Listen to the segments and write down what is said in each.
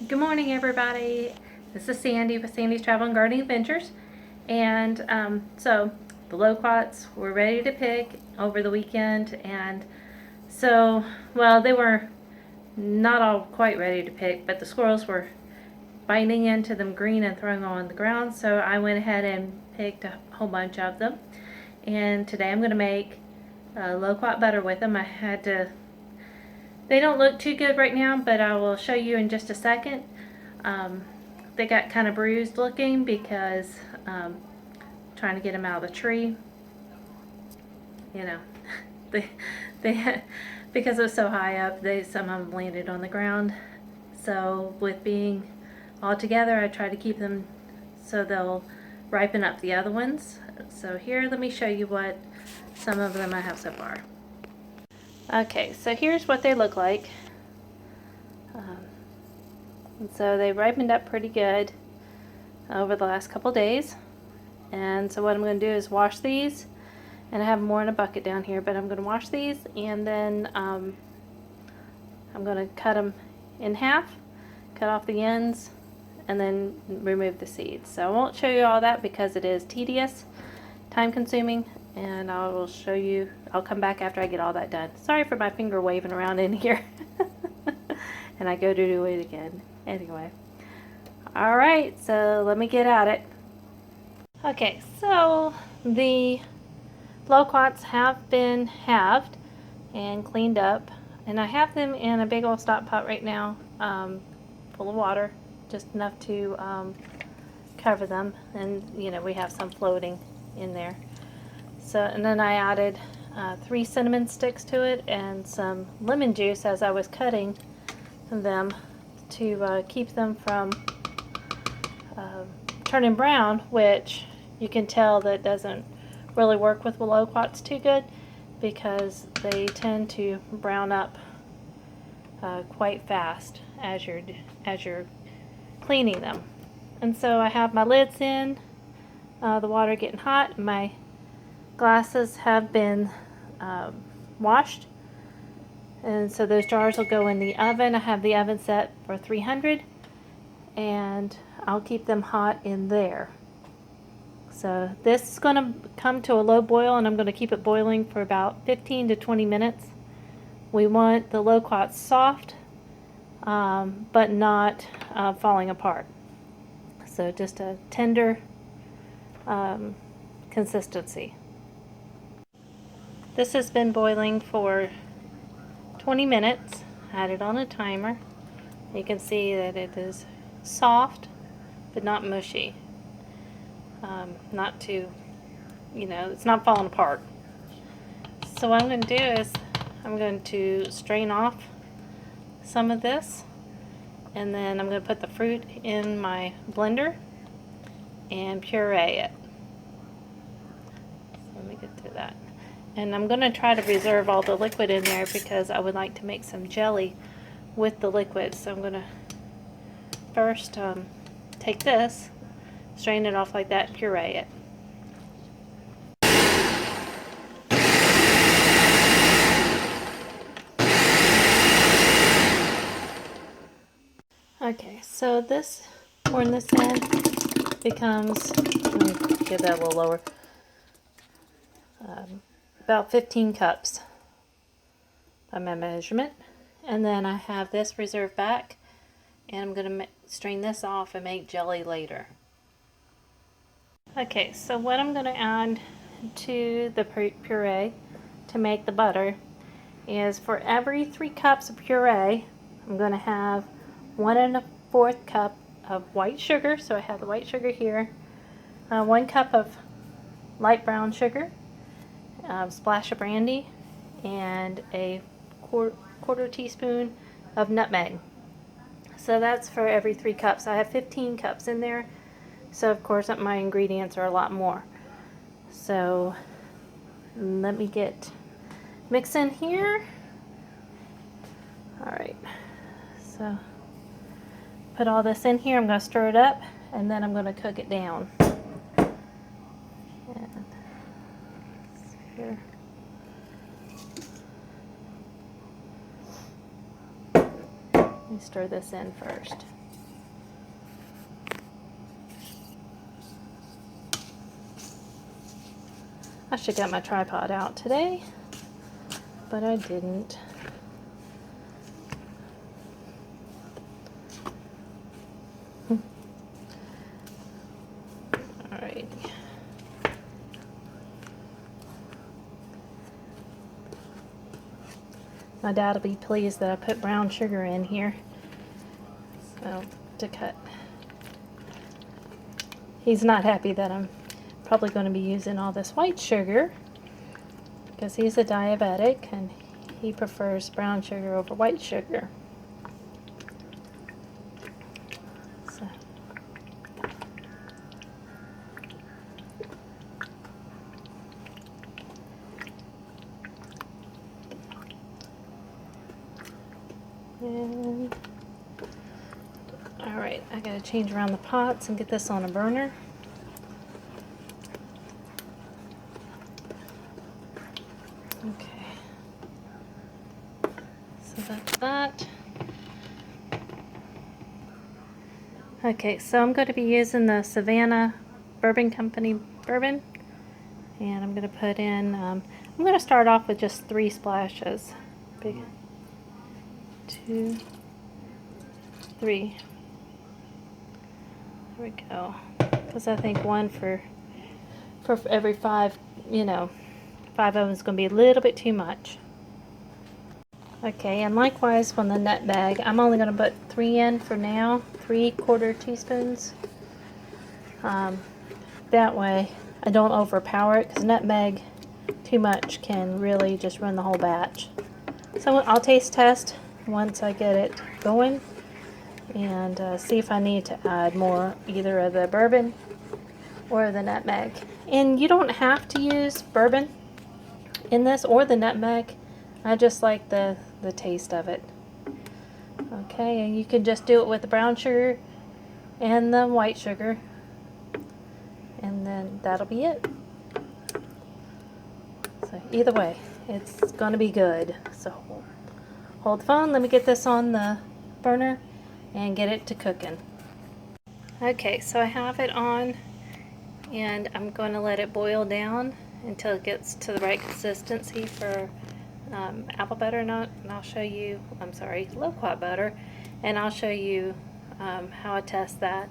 Good morning, everybody. This is Sandy with Sandy's Travel and Gardening Adventures. And so the loquats were ready to pick over the weekend. And so, well, they were not all quite ready to pick, but the squirrels were biting into them green and throwing them on the ground. So I went ahead and picked a whole bunch of them. And today I'm going to make loquat butter with them. They don't look too good right now, but I will show you in just a second. They got kind of bruised looking because trying to get them out of the tree. You know, they because it was so high up, some of them landed on the ground. So with being all together, I try to keep them so they'll ripen up the other ones. So here, let me show you what some of them I have so far. Okay, so here's what they look like. And so they ripened up pretty good over the last couple days. And so what I'm going to do is wash these, and I have more in a bucket down here, but I'm going to wash these, and then I'm going to cut them in half, cut off the ends, and then remove the seeds. So I won't show you all that because it is tedious, time consuming, and I will show you, I'll come back after I get all that done. Sorry for my finger waving around in here. And I go to do it again. Anyway. Alright, so let me get at it. Okay, so the loquats have been halved and cleaned up. And I have them in a big old stock pot right now, full of water, just enough to cover them. And, you know, we have some floating in there. So, and then I added 3 cinnamon sticks to it and some lemon juice as I was cutting them to keep them from turning brown, which you can tell that doesn't really work with loquats too good because they tend to brown up quite fast as you're cleaning them. And so I have my lids in, the water getting hot. My glasses have been washed, and so those jars will go in the oven. I have the oven set for 300, and I'll keep them hot in there. So this is going to come to a low boil, and I'm going to keep it boiling for about 15 to 20 minutes. We want the loquats soft, but not falling apart. So just a tender consistency. This has been boiling for 20 minutes. I had it on a timer. You can see that it is soft, but not mushy. Not too, you know, it's not falling apart. So what I'm going to do is I'm going to strain off some of this, and then I'm going to put the fruit in my blender and puree it. So let me get to that. And I'm going to try to reserve all the liquid in there because I would like to make some jelly with the liquid. So I'm going to first take this, strain it off like that, and puree it. Okay, so this, pouring this in, becomes, let me get that a little lower, about 15 cups by my measurement. And then I have this reserved back, and I'm going to strain this off and make jelly later. Okay, so what I'm going to add to the puree to make the butter is for every 3 cups of puree, I'm going to have 1 1/4 cup of white sugar. So I have the white sugar here, 1 cup of light brown sugar, splash of brandy, and a quarter teaspoon of nutmeg. So that's for every 3 cups. I have 15 cups in there, so of course my ingredients are a lot more. So let me get mix in here. Alright, so put all this in here. I'm going to stir it up, and then I'm going to cook it down. And here. Let me stir this in first. I should get my tripod out today, but I didn't. Alright. My dad will be pleased that I put brown sugar in here. So, to cut. He's not happy that I'm probably going to be using all this white sugar, because he's a diabetic and he prefers brown sugar over white sugar. So. And alright, I gotta change around the pots and get this on a burner. Okay, so that's that. Okay, so I'm going to be using the Savannah Bourbon Company bourbon, and I'm going to put in, I'm going to start off with just 3 splashes. Big, 2, 3. There we go. Because I think one for every 5, 5 of them is going to be a little bit too much. Okay, and likewise from the nutmeg, I'm only going to put 3 in for now, 3/4 teaspoons. That way I don't overpower it, because nutmeg too much can really just run the whole batch. So I'll taste test once I get it going and see if I need to add more either of the bourbon or the nutmeg. And you don't have to use bourbon in this or the nutmeg. I just like the taste of it. Okay, and you can just do it with the brown sugar and the white sugar, and then that'll be it. So either way, it's going to be good. So hold the phone, let me get this on the burner and get it to cooking. Okay, so I have it on, and I'm going to let it boil down until it gets to the right consistency for apple butter, and I'll show you, loquat butter, and I'll show you how I test that.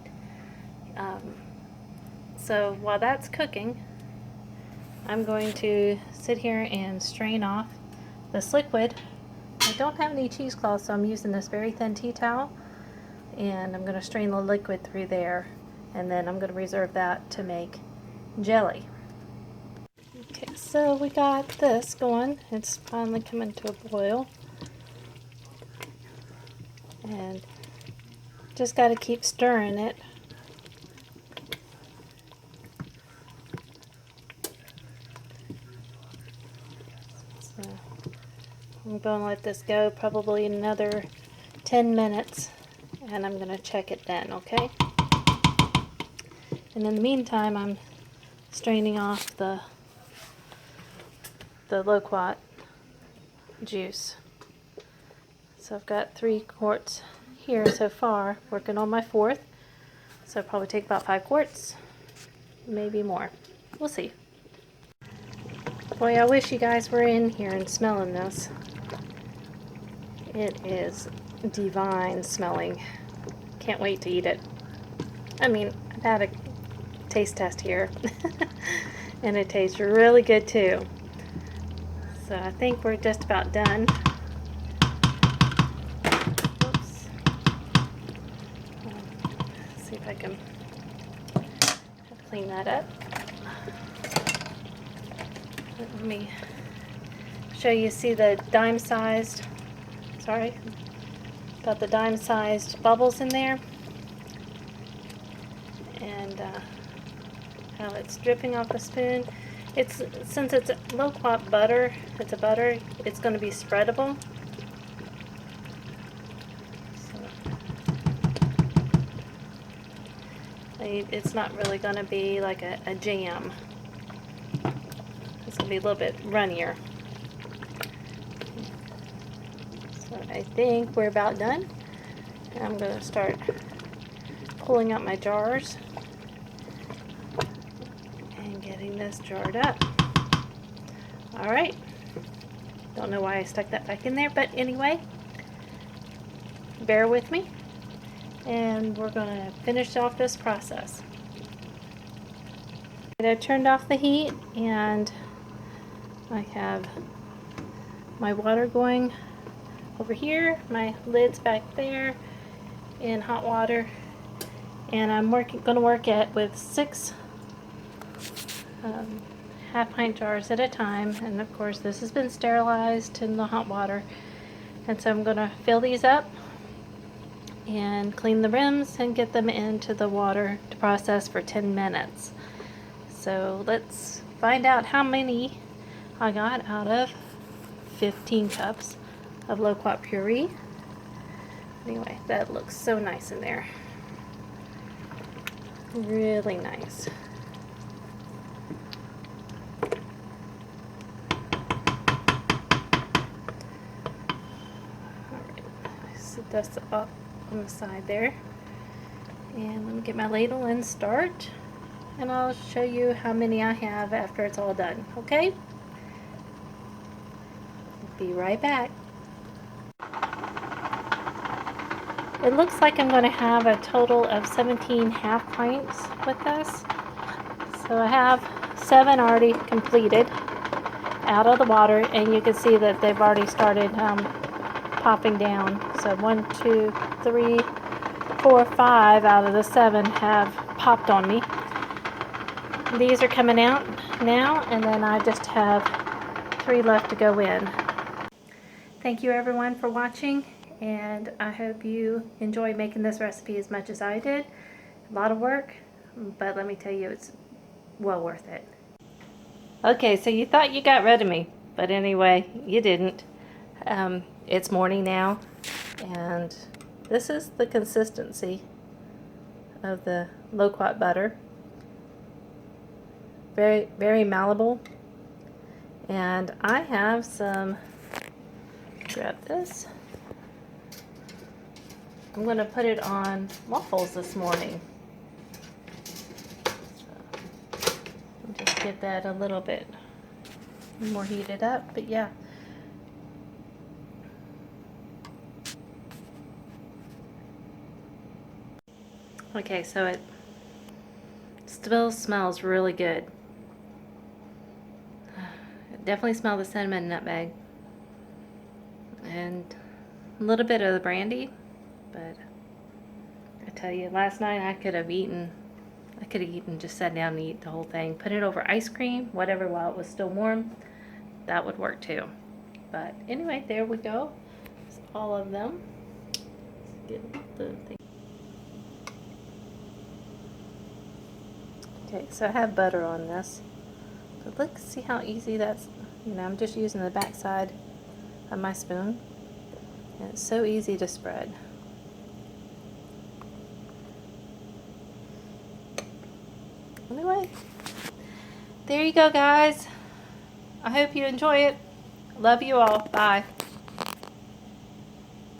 So while that's cooking, I'm going to sit here and strain off this liquid. I don't have any cheesecloth, so I'm using this very thin tea towel, and I'm going to strain the liquid through there, and then I'm going to reserve that to make jelly. Okay, so we got this going. It's finally coming to a boil, and just got to keep stirring it. So I'm going to let this go probably another 10 minutes, and I'm going to check it then, okay? And in the meantime, I'm straining off the loquat juice. So I've got 3 quarts here so far, working on my 4th. So it'll probably take about 5 quarts, maybe more. We'll see. Boy, I wish you guys were in here and smelling this. It is divine smelling. Can't wait to eat it. I mean, I've had a taste test here, and it tastes really good too. So I think we're just about done. Oops. See if I can clean that up. Let me show you. See the dime-sized, got the dime-sized bubbles in there, and how it's dripping off the spoon. Since it's loquat butter, it's a butter, it's going to be spreadable. So, it's not really going to be like a jam. It's going to be a little bit runnier. So I think we're about done. I'm going to start pulling out my jars and getting this jarred up. Alright. Don't know why I stuck that back in there, but anyway, bear with me. And we're going to finish off this process. I turned off the heat and I have my water going over here, my lid's back there in hot water, and I'm going to work it with 6 half-pint jars at a time, and of course this has been sterilized in the hot water, and so I'm going to fill these up and clean the rims and get them into the water to process for 10 minutes. So let's find out how many I got out of 15 cups of loquat puree. Anyway, that looks so nice in there. Really nice. Alright, set this up on the side there. And let me get my ladle and start. And I'll show you how many I have after it's all done, okay? Be right back. It looks like I'm going to have a total of 17 half pints with this. So I have 7 already completed out of the water, and you can see that they've already started popping down. So 1, 2, 3, 4, 5 out of the 7 have popped on me. These are coming out now, and then I just have 3 left to go in. Thank you everyone for watching, and I hope you enjoy making this recipe as much as I did. A lot of work, but let me tell you, it's well worth it. Okay, so you thought you got rid of me, but anyway, you didn't. It's morning now, and this is the consistency of the loquat butter. Very, very malleable. And I have some, grab this. I'm going to put it on waffles this morning. So just get that a little bit more heated up, but yeah. Okay, so it still smells really good. Definitely smell the cinnamon and nutmeg and a little bit of the brandy, but I tell you, last night I could have eaten, just sat down and eat the whole thing, put it over ice cream, whatever, while it was still warm. That would work too. But anyway, there we go. That's all of them. Let's get the thing. Okay, so I have butter on this. But look, see how easy that's, I'm just using the back side of my spoon. And it's so easy to spread. Anyway, there you go, guys. I hope you enjoy it. Love you all. Bye.